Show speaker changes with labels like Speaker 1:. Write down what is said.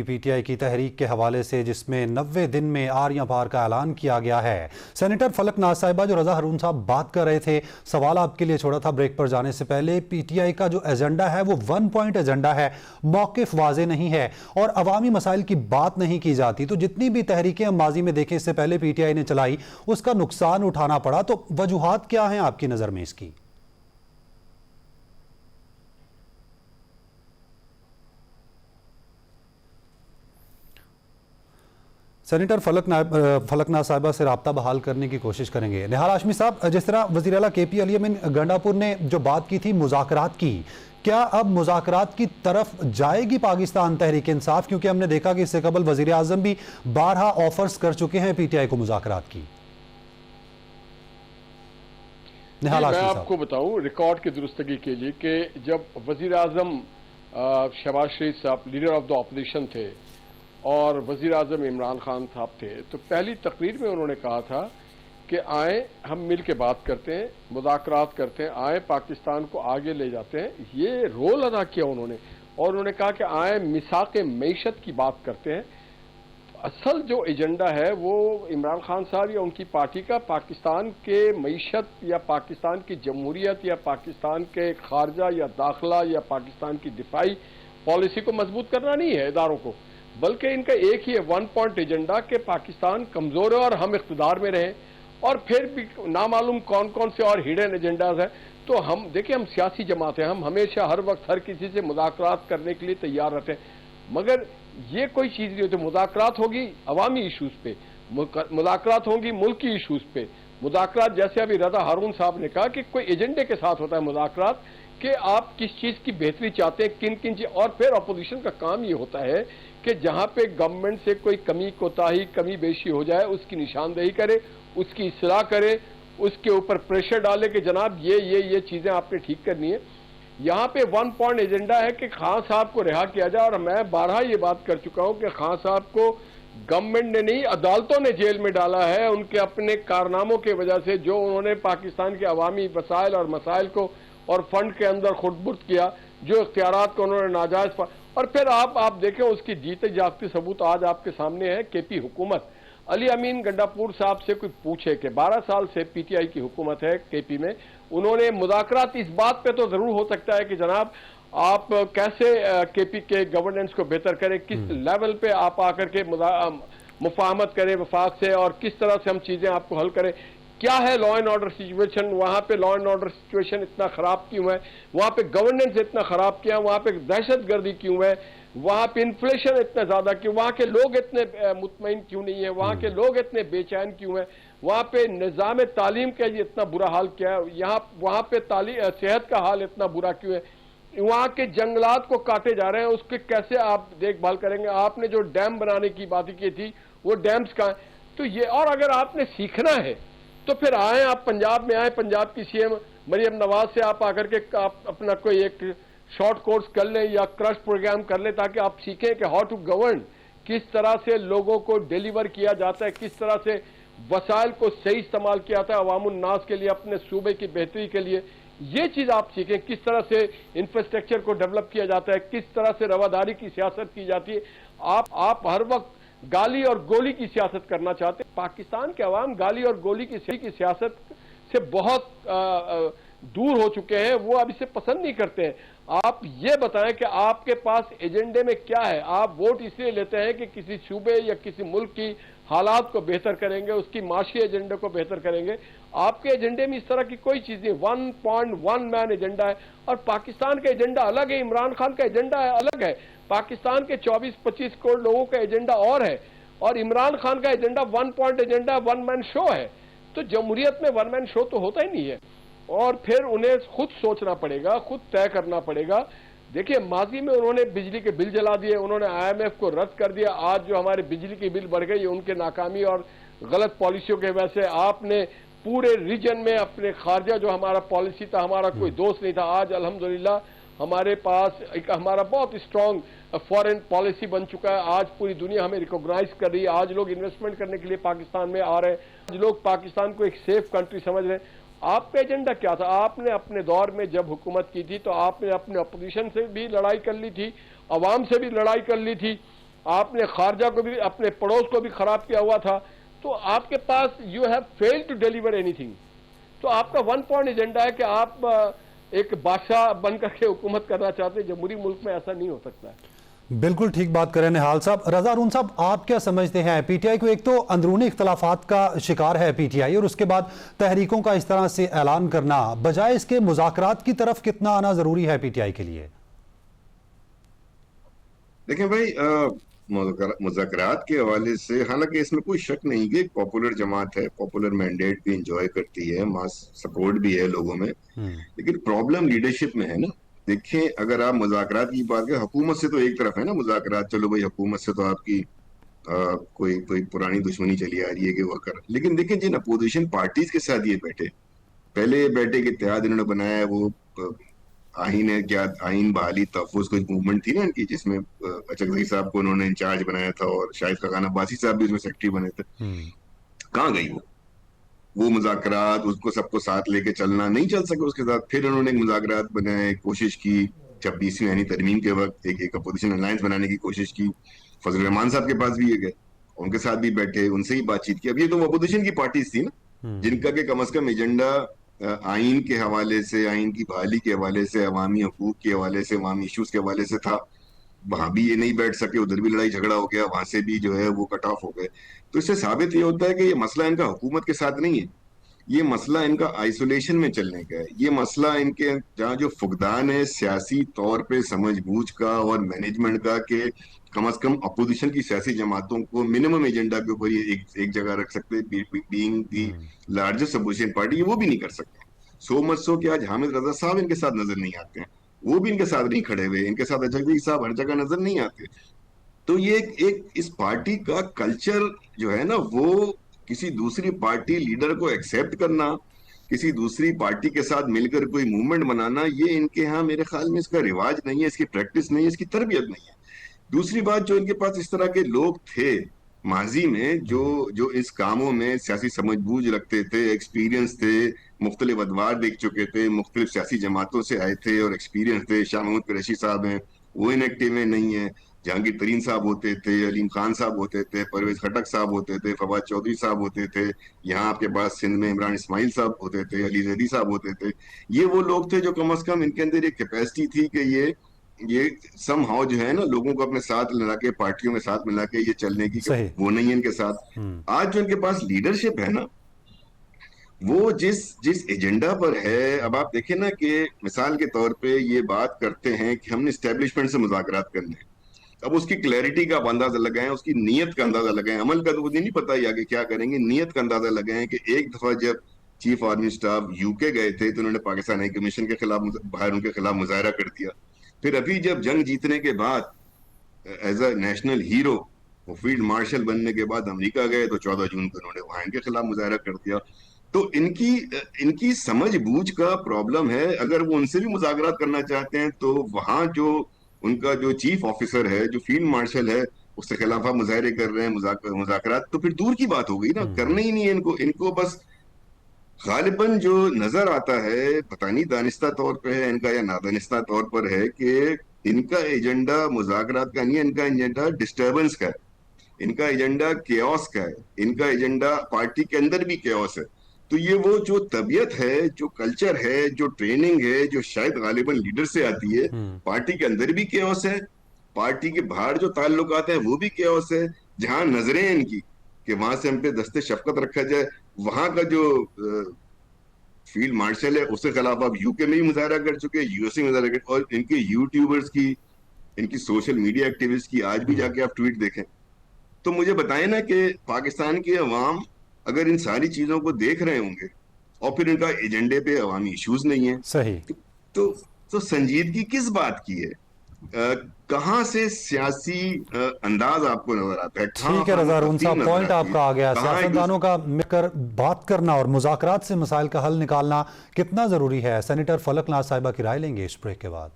Speaker 1: थी पीटीआई की तहरीक के हवाले से, जिसमें 90 दिन में आर्या पार का ऐलान किया गया है। सेनेटर फलक नाज साहिबा जो रजा हारून साहब बात कर रहे थे, सवाल आपके लिए छोड़ा था ब्रेक पर जाने से पहले। पीटीआई का जो एजेंडा है वो 1 पॉइंट एजेंडा है, मौकिफ वाजे नहीं है और अवामी मसाइल की बात नहीं की जाती। तो जितनी भी तहरीकें हम माजी में देखें इससे पहले पीटीआई ने चलाई, उसका नुकसान उठाना पड़ा। तो वजूहात क्या हैं आपकी नजर में इसकी? सेनेटर फलकनाज साहिबा से राब्ता बहाल करने की कोशिश करेंगे। निहाल हाशमी साहब, जिस तरह वज़ीर आला केपी अली अमीन गंडापुर ने जो बात की थी मुज़ाकरात की, क्या अब मुज़ाकरात की तरफ जाएगी पाकिस्तान तहरीक इंसाफ? क्योंकि हमने देखा कि इससे कबल वज़ीर आज़म भी 12 ऑफर्स कर चुके हैं पीटीआई को मुज़ाकरात की।
Speaker 2: निहाल हाशमी साहब, मैं आपको बताऊं रिकॉर्ड की दुरुस्तगी के लिए कि जब वज़ीर आज़म शहबाज शरीफ साहब लीडर ऑफ द ऑपोजिशन थे और वज़ीर आज़म इमरान खान साहब थे, तो पहली तकरीर में उन्होंने कहा था कि आए हम मिल के बात करते हैं, मुज़ाकरात करते हैं, आए पाकिस्तान को आगे ले जाते हैं। ये रोल अदा किया उन्होंने और उन्होंने कहा कि आए मिसाक मईशत की बात करते हैं। असल जो एजेंडा है वो इमरान खान साहब या उनकी पार्टी का पाकिस्तान के मईशत या पाकिस्तान की जमहूरियत या पाकिस्तान के खारजा या दाखिला या पाकिस्तान की दिफाई पॉलिसी को मजबूत करना नहीं है इदारों को, बल्कि इनका एक ही है 1 पॉइंट एजेंडा के पाकिस्तान कमजोर है और हम इख्तिदार में रहें। और फिर भी नामालूम कौन कौन से और हिडन एजेंडाज हैं। तो हम देखिए, हम सियासी जमात हैं, हम हमेशा हर वक्त हर किसी से मुज़ाकरात करने के लिए तैयार रहते हैं, मगर ये कोई चीज नहीं होती। मुज़ाकरात होगी अवामी इशूज पे, मुज़ाकरात होंगी मुल्की इशूज पे, मुज़ाकरात जैसे अभी रजा हारून साहब ने कहा कि कोई एजेंडे के साथ होता है मुज़ाकरात कि आप किस चीज की बेहतरी चाहते हैं, किन किन चीज। और फिर अपोजिशन का काम ये होता है कि जहां पे गवर्नमेंट से कोई कमी कोताही कमी बेशी हो जाए उसकी निशानदेही करे, उसकी इस्लाह करे, उसके ऊपर प्रेशर डाले कि जनाब ये चीजें आपने ठीक करनी है। यहां पे 1 पॉइंट एजेंडा है कि खान साहब को रिहा किया जाए। और मैं 12 ये बात कर चुका हूं कि खान साहब को गवर्नमेंट ने नहीं, अदालतों ने जेल में डाला है उनके अपने कारनामों की वजह से, जो उन्होंने पाकिस्तान के अवामी वसाइल और मसाइल को और फंड के अंदर खुदबुर्द किया, जो इख्तियारात को उन्होंने नाजायज। और फिर आप देखें उसकी जीते जागते सबूत आज आपके सामने है। केपी हुकूमत अली अमीन गंडापुर साहब से कोई पूछे कि 12 साल से पीटीआई की हुकूमत है केपी में, उन्होंने मुज़ाकरात इस बात पे तो जरूर हो सकता है कि जनाब आप कैसे केपी के गवर्नेंस को बेहतर करें, किस लेवल पे आप आकर के मुफाहमत करें वफाक से और किस तरह से हम चीजें आपको हल करें। क्या है लॉ एंड ऑर्डर सिचुएशन, वहां पे लॉ एंड ऑर्डर सिचुएशन इतना खराब क्यों है, वहां पे गवर्नेंस इतना खराब क्यों है, वहां पे दहशतगर्दी क्यों है, वहां पे इन्फ्लेशन इतना ज्यादा क्यों, वहां के लोग इतने मुतमईन क्यों नहीं है, वहां के लोग इतने बेचैन क्यों है, वहां पे निजाम तालीम का इतना बुरा हाल क्या है, वहां पे सेहत का हाल इतना बुरा क्यों है, वहां के जंगलात को काटे जा रहे हैं, उसके कैसे आप देखभाल करेंगे। आपने जो डैम बनाने की बात की थी वो डैम्स कहां। तो ये, और अगर आपने सीखना है तो फिर आए, आप पंजाब में आए, पंजाब की सीएम मरियम नवाज से आप आकर के आप अपना कोई एक शॉर्ट कोर्स कर लें या क्रश प्रोग्राम कर लें, ताकि आप सीखें कि हाउ टू गवर्न, किस तरह से लोगों को डिलीवर किया जाता है, किस तरह से वसाइल को सही इस्तेमाल किया जाता है अवामुन नास के लिए, अपने सूबे की बेहतरी के लिए। ये चीज आप सीखें, किस तरह से इंफ्रास्ट्रक्चर को डेवलप किया जाता है, किस तरह से रवादारी की सियासत की जाती है। आप हर वक्त गाली और गोली की सियासत करना चाहते हैं। पाकिस्तान के अवाम गाली और गोली की सियासत से बहुत दूर हो चुके हैं, वो अब इसे पसंद नहीं करते हैं। आप ये बताएं कि आपके पास एजेंडे में क्या है। आप वोट इसलिए लेते हैं कि किसी सूबे या किसी मुल्क की हालात को बेहतर करेंगे, उसकी माशी एजेंडे को बेहतर करेंगे। आपके एजेंडे में इस तरह की कोई चीज नहीं। 1.1 मैन एजेंडा है और पाकिस्तान का एजेंडा अलग है, इमरान खान का एजेंडा अलग है, पाकिस्तान के 24-25 करोड़ लोगों का एजेंडा और है, और इमरान खान का agenda 1 point agenda 1 man show है। तो जमहूरियत में 1 मैन शो तो होता ही नहीं है, और फिर उन्हें खुद सोचना पड़ेगा, खुद तय करना पड़ेगा। देखिए, माजी में उन्होंने बिजली के बिल जला दिए, उन्होंने IMF को रद्द कर दिया। आज जो हमारे बिजली के बिल बढ़ गई उनके नाकामी और गलत पॉलिसियों की वजह से। आपने पूरे रीजन में अपने खारजा जो हमारा पॉलिसी था, हमारा कोई दोस्त नहीं था, आज अल्हम्दुलिल्लाह हमारे पास एक हमारा बहुत स्ट्रांग फॉरेन पॉलिसी बन चुका है। आज पूरी दुनिया हमें रिकॉग्नाइज कर रही है, आज लोग इन्वेस्टमेंट करने के लिए पाकिस्तान में आ रहे हैं, आज लोग पाकिस्तान को एक सेफ कंट्री समझ रहे हैं। आपका एजेंडा क्या था? आपने अपने दौर में जब हुकूमत की थी तो आपने अपने अपोजिशन से भी लड़ाई कर ली थी, अवाम से भी लड़ाई कर ली थी, आपने खारजा को भी, अपने पड़ोस को भी खराब किया हुआ था। तो आपके पास you have failed to deliver anything. तो आपका वन पॉइंट एजेंडा है कि आप एक बादशाह बनकर के हुकूमत करना चाहते हैं। जमहूरी मुल्क में ऐसा नहीं हो सकता है।
Speaker 1: बिल्कुल ठीक बात करें निहाल साहब। रजा हारून साहब, आप क्या समझते हैं, पीटीआई को एक तो अंदरूनी इख्तलाफात का शिकार है पीटीआई, और उसके बाद तहरीकों का इस तरह से ऐलान करना बजाय इसके मुज़ाकरात की तरफ कितना आना जरूरी है पीटीआई के लिए?
Speaker 3: देखें भाई, मुज़ाकरात के हवाले से हालांकि इसमें कोई शक नहीं कि एक पॉपुलर जमात है, पॉपुलर मैंडेट भी इंजॉय करती है, मास सपोर्ट भी है लोगों में, लेकिन प्रॉब्लम लीडरशिप में है ना। देखें, अगर आप मुज़ाकरात की बात करें, हुकूमत से तो एक तरफ है ना मुज़ाकरात, चलो भाई हुकूमत से तो आपकी कोई कोई पुरानी दुश्मनी चली आ रही है कि वो कर, लेकिन देखें जिन अपोजिशन पार्टीज के साथ ये बैठे, पहले बैठे कि इत्तेहाद इन्होंने बनाया है, वो आइन है क्या, आइन बहाली तहफ़्फ़ुज़ कुछ मूवमेंट थी ना इनकी, जिसमें अचकज़ई साहब को उन्होंने इंचार्ज बनाया था और शाहिद खान अब्बासी साहब भी उसमें सेक्रेटरी बने थे। कहाँ गई वो मुज़ाकरात, उसको सबको साथ लेके चलना, नहीं चल सके उसके साथ। फिर उन्होंने मुज़ाकरात बनाए, कोशिश की 26वीं यानी तरमीम के वक्त एक अपोजिशन अलायंस बनाने की कोशिश की। फजल रहमान साहब के पास भी ये गए, उनके साथ भी बैठे, उनसे ही बातचीत की। अब ये तो अपोजिशन की पार्टीज थी ना, जिनका के कम अज कम एजेंडा आइन के हवाले से, आइन की बहाली के हवाले से, अवामी हकूक के हवाले से, अवामी इशूज के हवाले से था। वहां भी ये नहीं बैठ सके, उधर भी लड़ाई झगड़ा हो गया, वहां से भी जो है वो कट ऑफ हो गए। तो इससे साबित ये होता है कि ये मसला इनका हुकूमत के साथ नहीं है, ये मसला इनका आइसोलेशन में चलने का है। ये मसला इनके जहाँ जो फुकदान है सियासी तौर पे समझबूझ का और मैनेजमेंट का, कि कम अज कम अपोजिशन की सियासी जमातों को मिनिमम एजेंडा के ऊपर ये एक जगह रख सकते, बीइंग दी लार्जेस्ट अपोजिशन पार्टी, वो भी नहीं कर सकते। सो मच सो कि आज हामिद रजा साहब इनके साथ नजर नहीं आते हैं, वो भी इनके साथ नहीं खड़े हुए, इनके साथ अजहर साहब हर जगह नजर नहीं आते। तो ये एक इस पार्टी का कल्चर जो है ना, वो किसी दूसरी पार्टी लीडर को एक्सेप्ट करना, किसी दूसरी पार्टी के साथ मिलकर कोई मूवमेंट बनाना, ये इनके यहाँ मेरे ख्याल में इसका रिवाज नहीं है, इसकी प्रैक्टिस नहीं है, इसकी तरबियत नहीं है। दूसरी बात, जो इनके पास इस तरह के लोग थे माजी में, जो जो इस कामों में सियासी समझबूझ रखते थे, एक्सपीरियंस थे, मुख्तलिफ अदवार देख चुके थे, मुख्तलिफ सियासी जमातों से आए थे और एक्सपीरियंस थे। शाह महमूद कुरैशी साहब हैं, वो इनएक्टिव में नहीं है। जहांगीर तरीन साहब होते थे, अलीम खान साहब होते थे, परवेज खटक साहब होते थे, फवाद चौधरी साहब होते थे, यहाँ आपके पास सिंध में इमरान इस्माइल साहब होते थे, अली जैदी साहब होते थे। ये वो लोग थे जो कम अज कम इनके अंदर एक कैपेसिटी थी कि ये सम हाउ जो है ना, लोगों को अपने साथ मिला के, पार्टियों में साथ मिला के ये चलने की, वो नहीं है इनके साथ। आज जो इनके पास लीडरशिप है ना, वो जिस जिस एजेंडा पर है, अब आप देखें ना कि मिसाल के तौर पे ये बात करते हैं कि हमने एस्टेब्लिशमेंट से मुज़ाकरात करने हैं। अब उसकी क्लैरिटी का आप अंदाजा लगाएं, उसकी नीयत का अंदाजा लगाएं, अमल का तो मुझे नहीं पता ही आगे क्या करेंगे, नीयत का अंदाजा लगाएं कि एक दफा जब चीफ आर्मी स्टाफ यूके गए थे तो उन्होंने पाकिस्तान हाई कमीशन के खिलाफ बाहर उनके खिलाफ मुजाहरा कर दिया। फिर अभी जब जंग जीतने के बाद एज अ नेशनल हीरो वो फील्ड मार्शल बनने के बाद अमेरिका गए तो 14 जून को उन्होंने वहां इनके खिलाफ मुजाहरा कर दिया। तो इनकी समझबूझ का प्रॉब्लम है। अगर वो उनसे भी मुज़ाकरात करना चाहते हैं तो वहां जो उनका जो चीफ ऑफिसर है, जो फील्ड मार्शल है, उसके खिलाफ आप मुजाहरे कर रहे हैं, मुज़ाकरात, तो फिर दूर की बात हो गई ना, करना ही नहीं है इनको। इनको बस गालिबन जो नजर आता है, पता नहीं दानिस्ता तौर पर है इनका या नादानिस्ता तौर पर है, कि इनका एजेंडा मुज़ाकरात का नहीं है, इनका एजेंडा डिस्टर्बेंस का है, इनका एजेंडा केओस का है, इनका एजेंडा पार्टी के अंदर भी केओस है। तो ये वो जो तबीयत है, जो कल्चर है, जो ट्रेनिंग है, जो शायद गालिबन लीडर से आती है, पार्टी के अंदर भी केओस है, पार्टी के बाहर जो ताल्लुकात है वो भी केओस है। जहां नजरें इनकी कि वहां से हम पे दस्ते शफकत रखा जाए, वहां का जो फील्ड मार्शल है उसके खिलाफ आप यूके में ही मुजाहरा कर चुके, यूएसए में मुजाहरा कर, और इनके यूट्यूबर्स की, इनकी सोशल मीडिया एक्टिविस्ट की आज भी जाके आप ट्वीट देखें। तो मुझे बताएं ना कि पाकिस्तान के अवाम अगर इन सारी चीजों को देख रहे होंगे और फिर इनका एजेंडे पे अवामी इश्यूज नहीं है,
Speaker 1: सही,
Speaker 3: तो संजीदगी किस बात की है? कहां से सियासी अंदाज आपको नजर आता है?
Speaker 1: ठीक है रजा हारून साहब, पॉइंट आपका आ गया। सियासतदानों का मिलकर बात करना और मुज़ाकरात से मसाइल का हल निकालना कितना जरूरी है, सेनेटर फलक नाज साहिबा की राय लेंगे इस ब्रेक के बाद।